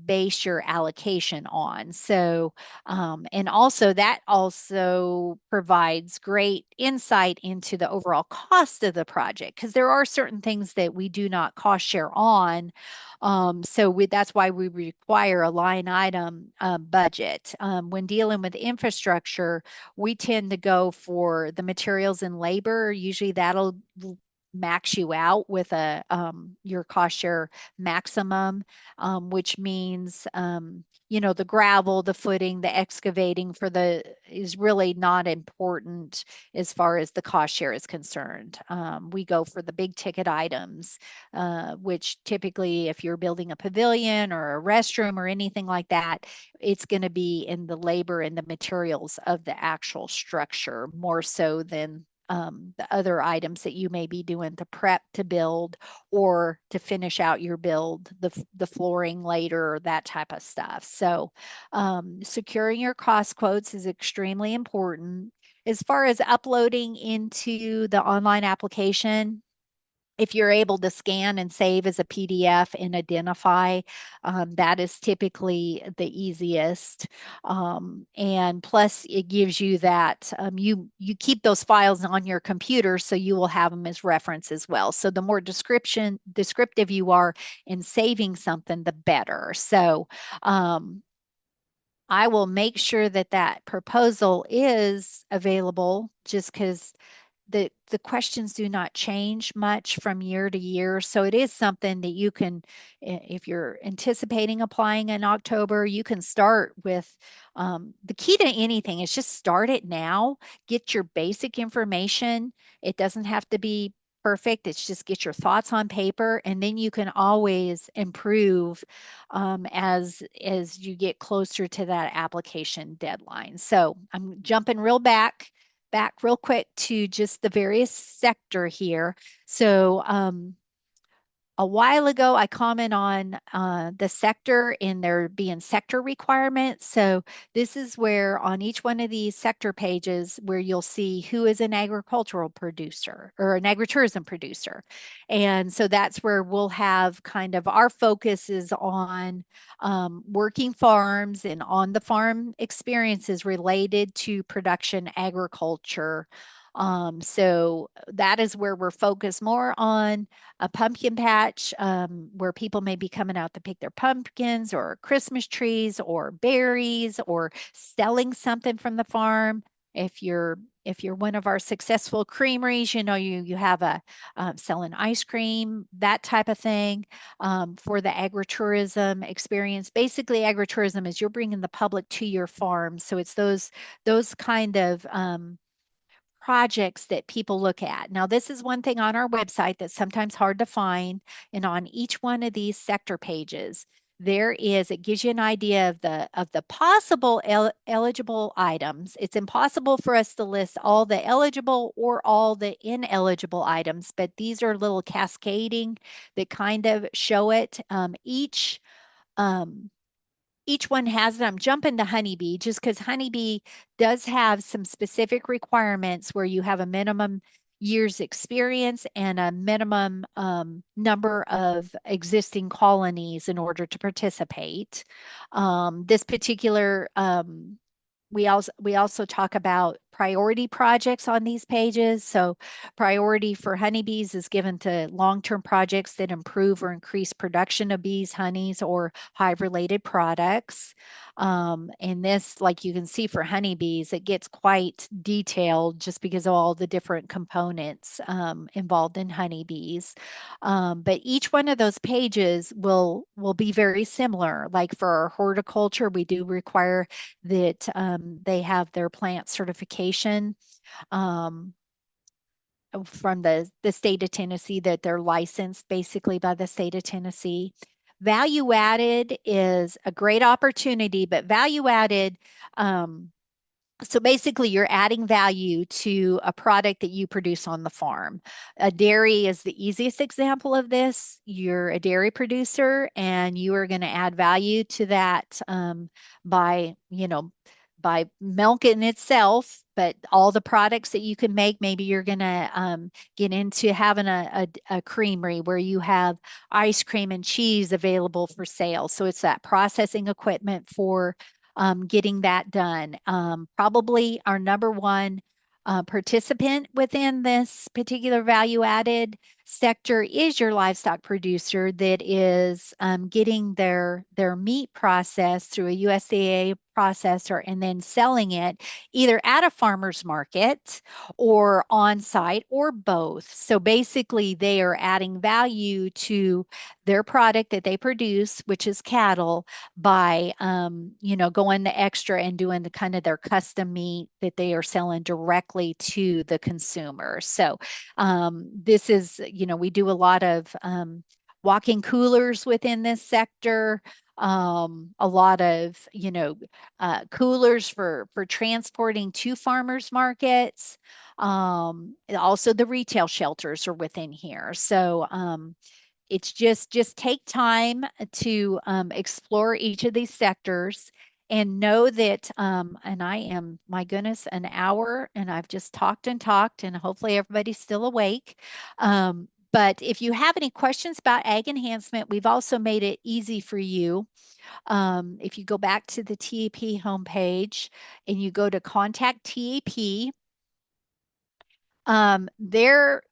base your allocation on. So, and also that also provides great insight into the overall cost of the project, because there are certain things that we do not cost share on. That's why we require a line item budget. When dealing with infrastructure, we tend to go for the materials and labor. Usually that'll max you out with a your cost share maximum, which means the gravel, the footing, the excavating for the is really not important as far as the cost share is concerned. We go for the big ticket items, which typically, if you're building a pavilion or a restroom or anything like that, it's going to be in the labor and the materials of the actual structure more so than the other items that you may be doing to prep to build or to finish out your build, the flooring later, that type of stuff. So, securing your cost quotes is extremely important. As far as uploading into the online application, if you're able to scan and save as a PDF and identify, that is typically the easiest. And plus, it gives you that you keep those files on your computer, so you will have them as reference as well. So the more descriptive you are in saving something, the better. So I will make sure that that proposal is available just because the questions do not change much from year to year. So it is something that you can, if you're anticipating applying in October, you can start with the key to anything is just start it now, get your basic information. It doesn't have to be perfect. It's just get your thoughts on paper, and then you can always improve as you get closer to that application deadline. So I'm jumping back real quick to just the various sector here. So a while ago, I comment on the sector and there being sector requirements. So this is where on each one of these sector pages where you'll see who is an agricultural producer or an agritourism producer. And so that's where we'll have kind of our focus is on working farms and on the farm experiences related to production agriculture. So that is where we're focused more on a pumpkin patch where people may be coming out to pick their pumpkins or Christmas trees or berries or selling something from the farm. If you're one of our successful creameries, you have a selling ice cream, that type of thing. For the agritourism experience, basically agritourism is you're bringing the public to your farm, so it's those kind of projects that people look at. Now, this is one thing on our website that's sometimes hard to find. And on each one of these sector pages, it gives you an idea of the possible eligible items. It's impossible for us to list all the eligible or all the ineligible items, but these are little cascading that kind of show it. Um, each one has it. I'm jumping to honeybee just because honeybee does have some specific requirements where you have a minimum years experience and a minimum number of existing colonies in order to participate. This particular we also talk about priority projects on these pages. So priority for honeybees is given to long-term projects that improve or increase production of bees, honeys, or hive-related products. And this, like you can see for honeybees, it gets quite detailed just because of all the different components involved in honeybees. But each one of those pages will be very similar. Like for our horticulture, we do require that they have their plant certification um, from the state of Tennessee, that they're licensed basically by the state of Tennessee. Value added is a great opportunity, but value added, so basically, you're adding value to a product that you produce on the farm. A dairy is the easiest example of this. You're a dairy producer and you are going to add value to that by, by milk in itself, but all the products that you can make. Maybe you're going to get into having a creamery where you have ice cream and cheese available for sale. So it's that processing equipment for getting that done. Probably our number one participant within this particular value added sector is your livestock producer that is getting their meat processed through a USDA processor and then selling it either at a farmer's market or on site or both. So basically, they are adding value to their product that they produce, which is cattle, by going the extra and doing the kind of their custom meat that they are selling directly to the consumer. So this is, we do a lot of walk-in coolers within this sector, a lot of, coolers for transporting to farmers markets. Also, the retail shelters are within here. So it's just take time to explore each of these sectors and know that and I am, my goodness, an hour and I've just talked and talked and hopefully everybody's still awake. But if you have any questions about ag enhancement, we've also made it easy for you. If you go back to the TAP homepage and you go to contact TAP, there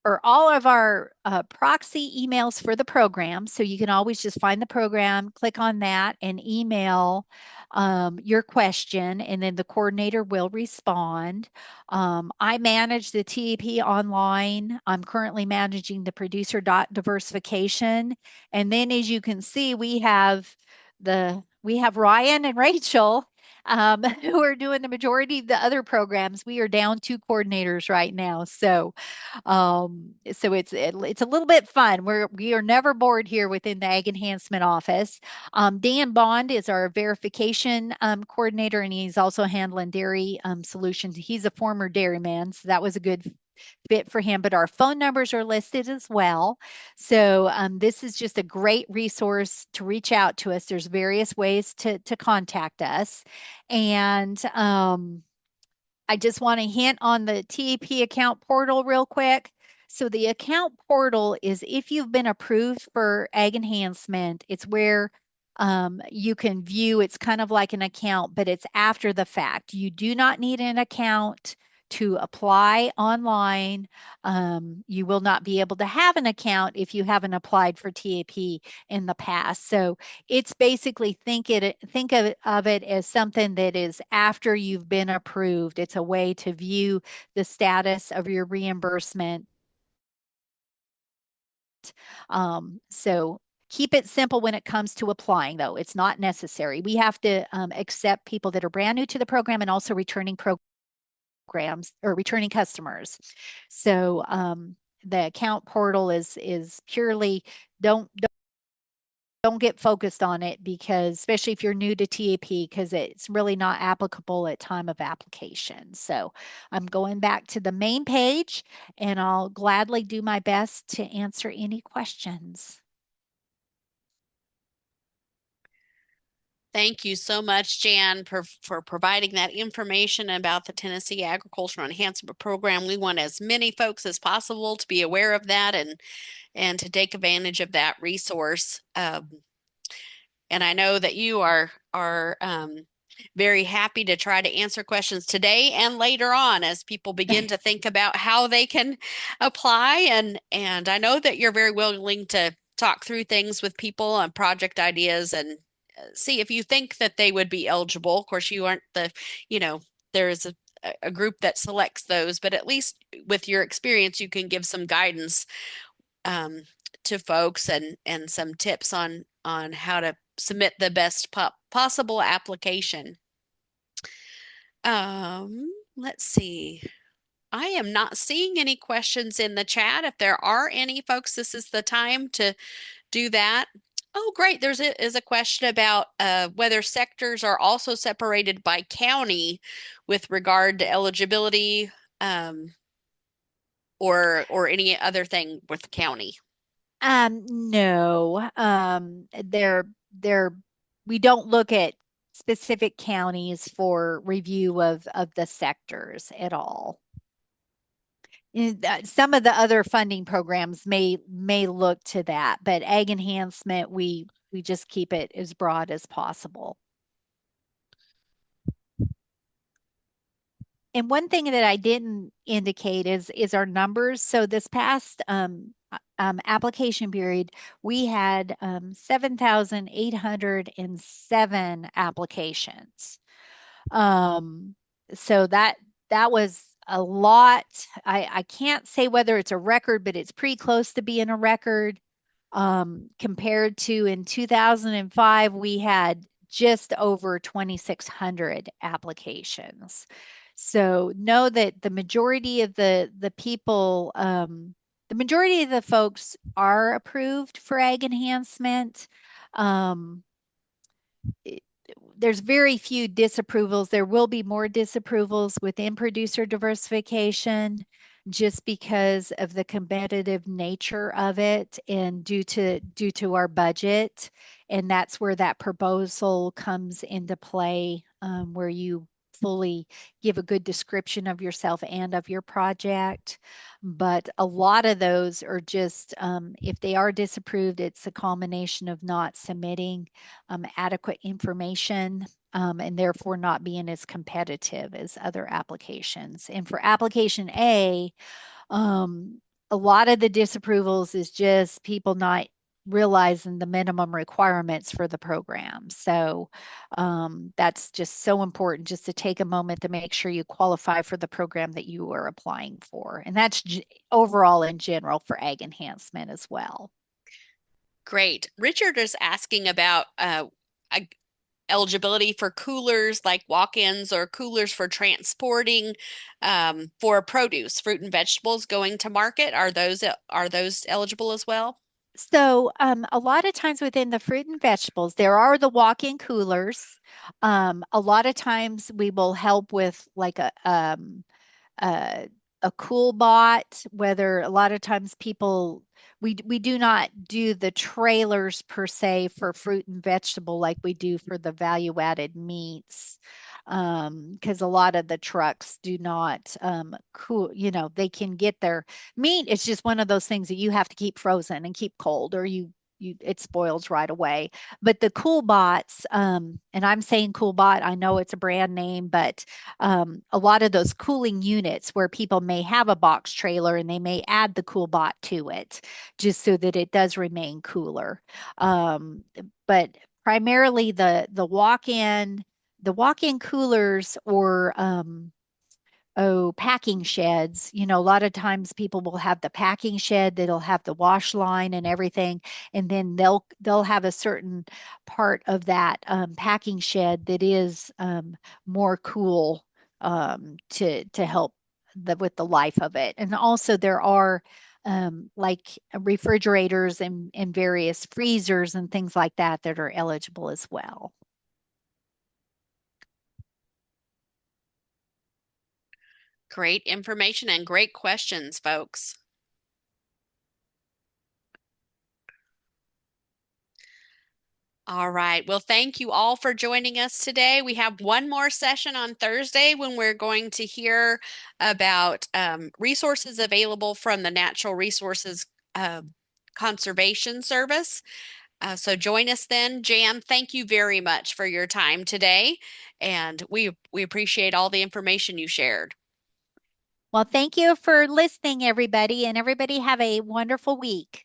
are all of our proxy emails for the program. So you can always just find the program, click on that, and email your question, and then the coordinator will respond. I manage the TAP online. I'm currently managing the producer dot diversification. And then as you can see, we have Ryan and Rachel who are doing the majority of the other programs. We are down two coordinators right now, so it's a little bit fun. We are never bored here within the Ag Enhancement Office. Dan Bond is our verification coordinator, and he's also handling dairy solutions. He's a former dairyman, so that was a good fit for him, but our phone numbers are listed as well. So this is just a great resource to reach out to us. There's various ways to contact us. And I just want to hint on the TAP account portal real quick. So the account portal is if you've been approved for ag enhancement, it's where you can view, it's kind of like an account, but it's after the fact. You do not need an account to apply online. You will not be able to have an account if you haven't applied for TAP in the past. So it's basically think of it as something that is after you've been approved. It's a way to view the status of your reimbursement. So keep it simple when it comes to applying, though. It's not necessary. We have to accept people that are brand new to the program and also returning programs or returning customers. So the account portal is purely don't don't get focused on it, because especially if you're new to TAP, because it's really not applicable at time of application. So I'm going back to the main page and I'll gladly do my best to answer any questions. Thank you so much, Jan, for providing that information about the Tennessee Agricultural Enhancement Program. We want as many folks as possible to be aware of that and to take advantage of that resource. And I know that you are very happy to try to answer questions today and later on as people begin to think about how they can apply. And I know that you're very willing to talk through things with people and project ideas and see if you think that they would be eligible. Of course, you aren't you know, there's a group that selects those, but at least with your experience, you can give some guidance um, to folks and some tips on how to submit the best possible application. Let's see. I am not seeing any questions in the chat. If there are any folks, this is the time to do that. Oh, great. Is a question about whether sectors are also separated by county with regard to eligibility or any other thing with the county. No, they're we don't look at specific counties for review of the sectors at all. Some of the other funding programs may look to that, but ag enhancement, we just keep it as broad as possible. And one thing that I didn't indicate is our numbers. So this past application period, we had 7,807 applications. Um, so that was a lot. I can't say whether it's a record, but it's pretty close to being a record. Compared to in 2005, we had just over 2,600 applications. So know that the majority of the people, the majority of the folks are approved for ag enhancement. Um, it- there's very few disapprovals. There will be more disapprovals within producer diversification just because of the competitive nature of it and due to our budget. And that's where that proposal comes into play, where you fully give a good description of yourself and of your project. But a lot of those are just, if they are disapproved, it's a culmination of not submitting adequate information, and therefore not being as competitive as other applications. And for application A, um, a lot of the disapprovals is just people not realizing the minimum requirements for the program. So that's just so important, just to take a moment to make sure you qualify for the program that you are applying for. And that's overall in general for ag enhancement as well. Great. Richard is asking about ag- eligibility for coolers like walk-ins or coolers for transporting for produce, fruit and vegetables going to market. Are those eligible as well? So, a lot of times within the fruit and vegetables, there are the walk-in coolers. A lot of times we will help with like a, a cool bot, whether a lot of times people, we do not do the trailers per se for fruit and vegetable like we do for the value added meats. Because a lot of the trucks do not cool, they can get their meat. It's just one of those things that you have to keep frozen and keep cold, or it spoils right away. But the cool bots, and I'm saying cool bot, I know it's a brand name, but a lot of those cooling units where people may have a box trailer and they may add the cool bot to it just so that it does remain cooler. Um, but primarily the walk-in coolers, or packing sheds. A lot of times people will have the packing shed that'll have the wash line and everything, and then they'll have a certain part of that packing shed that is more cool, to help with the life of it. And also there are like refrigerators and various freezers and things like that are eligible as well. Great information and great questions, folks. All right. Well, thank you all for joining us today. We have one more session on Thursday when we're going to hear about resources available from the Natural Resources uh, Conservation Service. So join us then. Jan, thank you very much for your time today, and we appreciate all the information you shared. Well, thank you for listening, everybody, and everybody have a wonderful week.